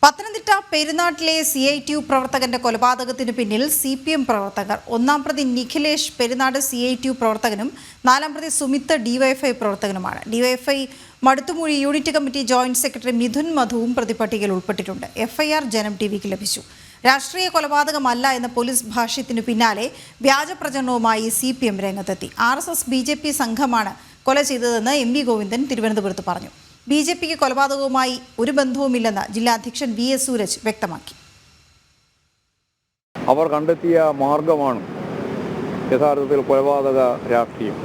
Pathanamthitta പെരുന്നാട്ടിലെ CITU പ്രവർത്തകന്റെ കൊലപാതകത്തിന് പിന്നിൽ CPM പ്രവർത്തകർ. ഒന്നാം പ്രതി നിഖിലേഷ് പെരുന്നാട് CITU പ്രവർത്തകനും നാലാം പ്രതി സുമിത്ത് DYFI പ്രവർത്തകനുമാണ്. DYFI Maduthumoozhi unit committee joint secretary Mithun മധുവും പ്രതിപട്ടികയിൽ ഉൾപ്പെട്ടിട്ടുണ്ട്. FIR ജനം TVക്ക് ലഭിച്ചു. രാഷ്ട്രീയ കൊലപാതകമല്ല എന്ന പോലീസ് ഭാഷ്യത്തിനു പിന്നാലെ വ്യാജ പ്രചരണവുമായി CPM രംഗത്തെത്തി. RSS BJP സംഘമാണ് കൊല ചെയ്തതെന്ന് MV ഗോവിന്ദൻ തിരുവനന്തപുരത്ത് പറഞ്ഞു. BJPക്ക് കൊലപാതകവുമായി ഒരു ബന്ധവുമില്ലെന്ന് ജില്ലാ അധ്യക്ഷൻ VS സൂരജ് വ്യക്തമാക്കി. അവർ കണ്ടെത്തിയ മാർഗമാണ് യഥാർത്ഥത്തിൽ കൊലപാതക രാഷ്ട്രീയം.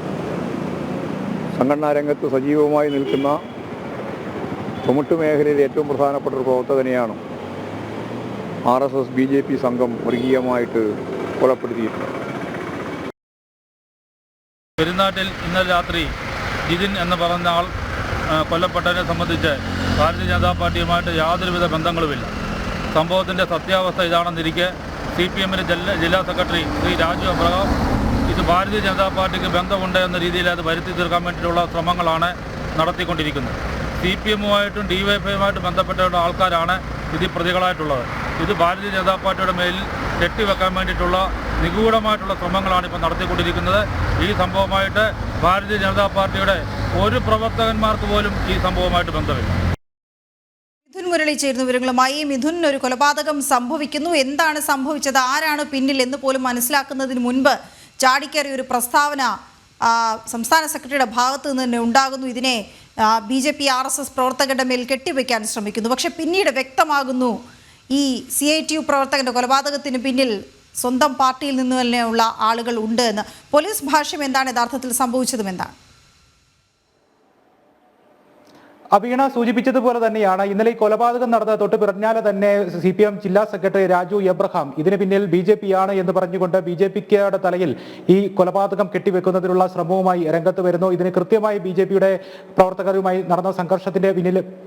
സംഘടനാ രംഗത്ത് സജീവമായി നിൽക്കുന്ന ചുമട്ടു മേഖലയിലെ ഏറ്റവും പ്രധാനപ്പെട്ട ഒരു പ്രവർത്തകനെയാണ് RSS BJP സംഘം വർഗീയമായിട്ട് കൊലപ്പെടുത്തിയിട്ടുള്ളത്. പെരുന്നാട്ടിൽ ഇന്നലെ രാത്രി ജിതിൻ എന്ന് പറഞ്ഞ ആൾ കൊല്ലപ്പെട്ടതിനെ സംബന്ധിച്ച് ഭാരതീയ ജനതാ പാർട്ടിയുമായിട്ട് യാതൊരുവിധ ബന്ധങ്ങളുമില്ല. സംഭവത്തിൻ്റെ സത്യാവസ്ഥ ഇതാണെന്നിരിക്കെ CPMൻ്റെ ജില്ലാ സെക്രട്ടറി ശ്രീ രാജു അബ്രഹാം ഇത് ഭാരതീയ ജനതാ പാർട്ടിക്ക് ബന്ധമുണ്ട് എന്ന രീതിയിൽ അത് വരുത്തി തീർക്കാൻ വേണ്ടിയിട്ടുള്ള ശ്രമങ്ങളാണ് നടത്തിക്കൊണ്ടിരിക്കുന്നത്. CPMുമായിട്ടും DYFIയുമായിട്ട് ബന്ധപ്പെട്ട ആൾക്കാരാണ് ഇതിൽ പ്രതികളായിട്ടുള്ളത്. ഇത് ഭാരതീയ ജനതാ പാർട്ടിയുടെ മേലിൽ കെട്ടിവെക്കാൻ വേണ്ടിയിട്ടുള്ള നിഗൂഢമായിട്ടുള്ള ശ്രമങ്ങളാണ് ഇപ്പോൾ നടത്തിക്കൊണ്ടിരിക്കുന്നത്. ഈ സംഭവമായിട്ട് ഭാരതീയ ജനതാ പാർട്ടിയുടെ ഒരു പ്രവർത്തകന്മാർക്ക് പോലും ഈ സംഭവമായിട്ട് ബന്ധമില്ല. മിഥുൻ മുരളി ചേരുന്ന വിവരങ്ങളുമായി. മിഥുൻ, ഒരു കൊലപാതകം സംഭവിക്കുന്നു, എന്താണ് സംഭവിച്ചത്, ആരാണ് പിന്നിൽ എന്ന് പോലും മനസ്സിലാക്കുന്നതിന് മുൻപ് ചാടിക്കേറിയ ഒരു പ്രസ്താവന സംസ്ഥാന സെക്രട്ടറിയുടെ ഭാഗത്തു നിന്ന് തന്നെ ഉണ്ടാകുന്നു. ഇതിനെ BJP RSS പ്രവർത്തകരുടെ മേൽ കെട്ടിവെക്കാൻ ശ്രമിക്കുന്നു. പക്ഷെ പിന്നീട് വ്യക്തമാകുന്നു ഈ CITU പ്രവർത്തകന്റെ കൊലപാതകത്തിന് പിന്നിൽ സ്വന്തം പാർട്ടിയിൽ നിന്ന് തന്നെയുള്ള ആളുകൾ ഉണ്ട് എന്ന്. പോലീസ് ഭാഷ്യം എന്താണ്, യഥാർത്ഥത്തിൽ സംഭവിച്ചതും എന്താണ്? വീണ സൂചിപ്പിച്ചതുപോലെ തന്നെയാണ് ഇന്നലെ ഈ കൊലപാതകം നടന്ന തൊട്ട് പിറഞ്ഞാലെ തന്നെ CPM ജില്ലാ സെക്രട്ടറി രാജു എബ്രഹാം ഇതിന് പിന്നിൽ BJP ആണ് എന്ന് പറഞ്ഞുകൊണ്ട് BJPയുടെ തലയിൽ ഈ കൊലപാതകം കെട്ടിവെക്കുന്നതിനുള്ള ശ്രമവുമായി രംഗത്ത് വരുന്നു. ഇതിന് കൃത്യമായി BJPയുടെ പ്രവർത്തകരുമായി നടന്ന സംഘർഷത്തിന്റെ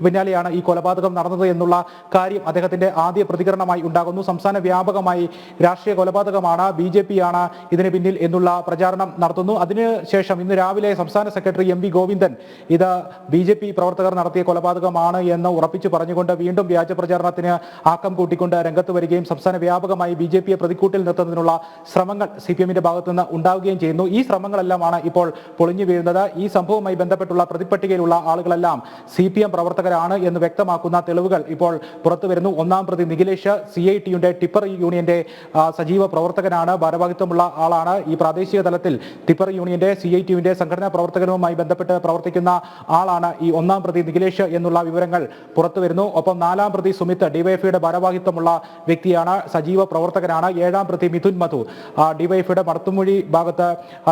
പിന്നാലെയാണ് ഈ കൊലപാതകം നടന്നത് എന്നുള്ള കാര്യം അദ്ദേഹത്തിന്റെ ആദ്യ പ്രതികരണമായി ഉണ്ടാകുന്നു. സംസ്ഥാന വ്യാപകമായി രാഷ്ട്രീയ കൊലപാതകമാണ്, BJP ആണ് ഇതിന് പിന്നിൽ എന്നുള്ള പ്രചാരണം നടത്തുന്നു. അതിനുശേഷം ഇന്ന് രാവിലെ സംസ്ഥാന സെക്രട്ടറി MV ഗോവിന്ദൻ ഇത് BJP പ്രവർത്തകർ നടത്തിയ കൊലപാതകമാണ് എന്ന് ഉറപ്പിച്ചു പറഞ്ഞുകൊണ്ട് വീണ്ടും വ്യാജ പ്രചാരണത്തിന് ആക്കം കൂട്ടിക്കൊണ്ട് രംഗത്ത് വരികയും സംസ്ഥാന വ്യാപകമായി BJPയെ പ്രതിക്കൂട്ടിൽ നിർത്തുന്നതിനുള്ള ശ്രമങ്ങൾ CPMന്റെ ഭാഗത്തു നിന്ന് ഉണ്ടാവുകയും ചെയ്യുന്നു. ഈ ശ്രമങ്ങളെല്ലാമാണ് ഇപ്പോൾ പൊളിഞ്ഞു വീഴുന്നത്. ഈ സംഭവവുമായി ബന്ധപ്പെട്ടുള്ള പ്രതിപട്ടികയിലുള്ള ആളുകളെല്ലാം CPM പ്രവർത്തകരാണ് എന്ന് വ്യക്തമാക്കുന്ന തെളിവുകൾ ഇപ്പോൾ പുറത്തു വരുന്നു. ഒന്നാം പ്രതി നിഖിലേഷ് CITUന്റെ ടിപ്പർ യൂണിയന്റെ സജീവ പ്രവർത്തകനാണ്, ഭാരവാഹിത്വമുള്ള ആളാണ്. ഈ പ്രാദേശിക തലത്തിൽ ടിപ്പർ യൂണിയന്റെ CITUവിന്റെ സംഘടനാ പ്രവർത്തകനുമായി ബന്ധപ്പെട്ട് പ്രവർത്തിക്കുന്ന ആളാണ് ഈ ഒന്നാം പ്രതി നിഖിലേഷ് എന്നുള്ള വിവരങ്ങൾ പുറത്തു വരുന്നു. ഒപ്പം നാലാം പ്രതി സുമിത്ത് DYFIയുടെ ഭാരവാഹിത്വമുള്ള വ്യക്തിയാണ്, സജീവ പ്രവർത്തകനാണ്. ഏഴാം പ്രതി മിഥുൻ മധു DYFIയുടെ മടത്തുമൊഴി ഭാഗത്ത്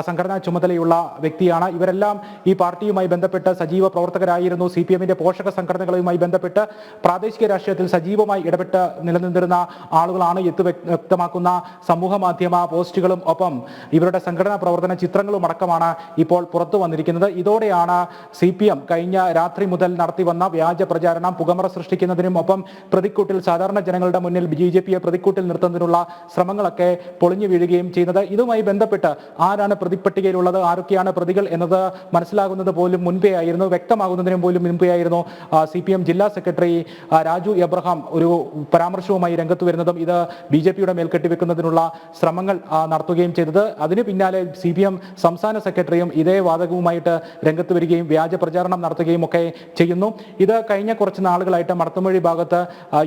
സംഘടനാ ചുമതലയുള്ള വ്യക്തിയാണ്. ഇവരെല്ലാം ഈ പാർട്ടിയുമായി ബന്ധപ്പെട്ട് സജീവ പ്രവർത്തകരായിരുന്നു. CPMന്റെ പോഷക സംഘടനകളുമായി ബന്ധപ്പെട്ട് പ്രാദേശിക രാഷ്ട്രീയത്തിൽ സജീവമായി ഇടപെട്ട് നിലനിന്നിരുന്ന ആളുകളാണ് എന്ന് വ്യക്തമാക്കുന്ന സമൂഹ മാധ്യമ പോസ്റ്റുകളും ഒപ്പം ഇവരുടെ സംഘടനാ പ്രവർത്തന ചിത്രങ്ങളും അടക്കമാണ് ഇപ്പോൾ പുറത്തു വന്നിരിക്കുന്നത്. ഇതോടെയാണ് CPM കഴിഞ്ഞ രാത്രി മുതൽ നടത്തി വന്ന വ്യാജ പ്രചാരണം പുകമറ സൃഷ്ടിക്കുന്നതിനും ഒപ്പം പ്രതിക്കൂട്ടിൽ സാധാരണ ജനങ്ങളുടെ മുന്നിൽ BJPയെ പ്രതിക്കൂട്ടിൽ നിർത്തുന്നതിനുള്ള ശ്രമങ്ങളൊക്കെ പൊളിഞ്ഞു വീഴുകയും ചെയ്യുന്നത്. ഇതുമായി ബന്ധപ്പെട്ട് ആരാണ് പ്രതിപട്ടികയിലുള്ളത്, ആരൊക്കെയാണ് പ്രതികൾ എന്നത് മനസ്സിലാകുന്നത് പോലും മുൻപേ ആയിരുന്നു, വ്യക്തമാകുന്നതിനും പോലും മുൻപേ ആയിരുന്നു CPM ജില്ലാ സെക്രട്ടറി രാജു എബ്രഹാം ഒരു പരാമർശവുമായി രംഗത്ത് വരുന്നതും ഇത് BJPയുടെ മേൽ കെട്ടിവെക്കുന്നതിനുള്ള ശ്രമങ്ങൾ നടത്തുകയും ചെയ്തത്. അതിന് പിന്നാലെ CPM സംസ്ഥാന സെക്രട്ടറിയും ഇതേ വാദകവുമായിട്ട് രംഗത്ത് വരികയും വ്യാജ പ്രചാരണം നടത്തുകയും ഒക്കെ ചെയ്യുന്നു. ഇത് കഴിഞ്ഞ കുറച്ച് നാളുകളായിട്ട് മടത്തുമൊഴി ഭാഗത്ത്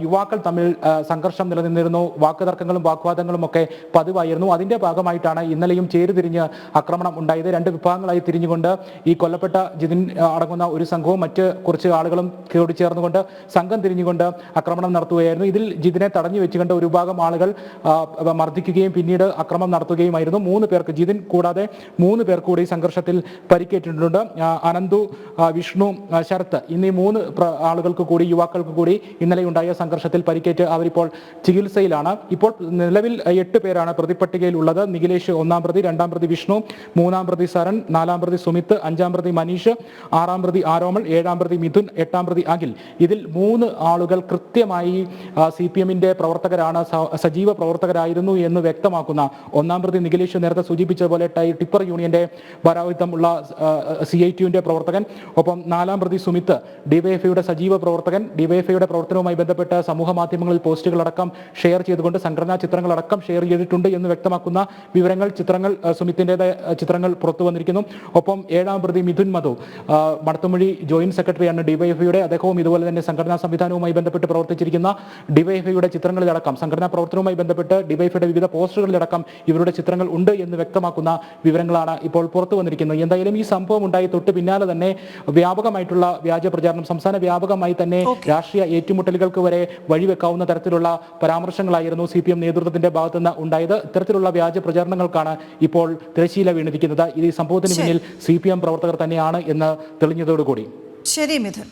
യുവാക്കൾ തമ്മിൽ സംഘർഷം നിലനിന്നിരുന്നു. വാക്കുതർക്കങ്ങളും വാഗ്വാദങ്ങളും ഒക്കെ പതിവായിരുന്നു. അതിന്റെ ഭാഗമായിട്ടാണ് ഇന്നലെയും ചേരുതിരിഞ്ഞ് ആക്രമണം ഉണ്ടായത്. രണ്ട് വിഭാഗങ്ങളായി തിരിഞ്ഞുകൊണ്ട് ഈ കൊല്ലപ്പെട്ട ജിതിൻ അടങ്ങുന്ന ഒരു സംഘവും മറ്റ് കുറച്ച് ആളുകളും കൂടി ചേർന്നുകൊണ്ട് സംഘം തിരിഞ്ഞുകൊണ്ട് ആക്രമണം നടത്തുകയായിരുന്നു. ഇതിൽ ജിതിനെ തടഞ്ഞു വെച്ചുകൊണ്ട് ഒരു വിഭാഗം ആളുകൾ മർദ്ദിക്കുകയും പിന്നീട് ആക്രമണം നടത്തുകയുമായിരുന്നു. 3 പേർക്ക്, ജിതിൻ കൂടാതെ 3 പേർ കൂടി സംഘർഷത്തിൽ പരിക്കേറ്റിട്ടുണ്ട്. അനന്തു, വിഷ്ണു, ശരത്ത് എന്നീ 3 ആളുകൾക്ക് കൂടി, യുവാക്കൾക്ക് കൂടി ഇന്നലെ ഉണ്ടായ സംഘർഷത്തിൽ പരിക്കേറ്റ് അവരിപ്പോൾ ചികിത്സയിലാണ്. ഇപ്പോൾ നിലവിൽ 8 പേരാണ് പ്രതിപട്ടികയിൽ ഉള്ളത്. നിഖിലേഷ് ഒന്നാം പ്രതി, രണ്ടാം പ്രതി വിഷ്ണു, മൂന്നാം പ്രതി സരൺ, നാലാം പ്രതി സുമിത്ത്, അഞ്ചാം പ്രതി മനീഷ്, ആറാം പ്രതി ആരോമൾ, ഏഴാം പ്രതി മിഥുൻ, എട്ടാം പ്രതി അഖിൽ. ഇതിൽ 3 ആളുകൾ കൃത്യമായി CPMന്റെ പ്രവർത്തകരാണ്, സജീവ പ്രവർത്തകരായിരുന്നു എന്ന് വ്യക്തമാക്കുന്ന ഒന്നാം പ്രതി നിഖിലേഷ് നേരത്തെ സൂചിപ്പിച്ചതുപോലെ ടിപ്പർ യൂണിയന്റെ ഭാരവാഹിത്വമുള്ള CITUവിന്റെ പ്രവർത്തകൻ, ഒപ്പം നാലാം പ്രതി സുമിത്ത് സുമിത്ത് ഡിവൈഎഫ്ഐയുടെ സജീവ പ്രവർത്തകൻ, ഡിവൈഎഫ്ഐയുടെ പ്രവർത്തനവുമായി ബന്ധപ്പെട്ട് സമൂഹ മാധ്യമങ്ങളിൽ പോസ്റ്റുകളടക്കം ഷെയർ ചെയ്തുകൊണ്ട് സംഘടനാ ചിത്രങ്ങളടക്കം ഷെയർ ചെയ്തിട്ടുണ്ട് എന്ന് വ്യക്തമാക്കുന്ന ചിത്രങ്ങൾ സുമിത്തിൻ്റെതായ ചിത്രങ്ങൾ പുറത്തു വന്നിരിക്കുന്നു. ഒപ്പം 7ാം പ്രതി മിഥുൻ മധു, മടത്തുമൊഴി ജോയിന്റ് സെക്രട്ടറിയാണ് ഡിവൈഎഫ്ഐയുടെ. അദ്ദേഹവും ഇതുപോലെ തന്നെ സംഘടനാ സംവിധാനവുമായി ബന്ധപ്പെട്ട് പ്രവർത്തിച്ചിരിക്കുന്ന ഡിവൈഎഫ്ഐയുടെ ചിത്രങ്ങളിലടക്കം സംഘടനാ പ്രവർത്തനവുമായി ബന്ധപ്പെട്ട് ഡിവൈഎഫ്ഐയുടെ വിവിധ പോസ്റ്ററുകളിലടക്കം ഇവരുടെ ചിത്രങ്ങൾ ഉണ്ട് എന്ന് വ്യക്തമാക്കുന്ന വിവരങ്ങളാണ് ഇപ്പോൾ പുറത്തു വന്നിരിക്കുന്നത്. എന്തായാലും ഈ സംഭവം ഉണ്ടായി തൊട്ട് പിന്നാലെ തന്നെ വ്യാപകമായിട്ടുള്ള വ്യാജ പ്രചാരണം, സംസ്ഥാന വ്യാപകമായി തന്നെ രാഷ്ട്രീയ ഏറ്റുമുട്ടലുകൾക്ക് വരെ വഴിവെക്കാവുന്ന തരത്തിലുള്ള പരാമർശങ്ങളായിരുന്നു CPM നേതൃത്വത്തിന്റെ ഭാഗത്തുനിന്ന് ഉണ്ടായത്. ഇത്തരത്തിലുള്ള വ്യാജ പ്രചാരണങ്ങൾക്കാണ് ഇപ്പോൾ തിരശ്ശീല വീണിരിക്കുന്നത്. ഈ സംഭവത്തിന് പിന്നിൽ CPM പ്രവർത്തകർ തന്നെയാണ് എന്ന് തെളിഞ്ഞതോടുകൂടി. ശരി മിഥുൻ.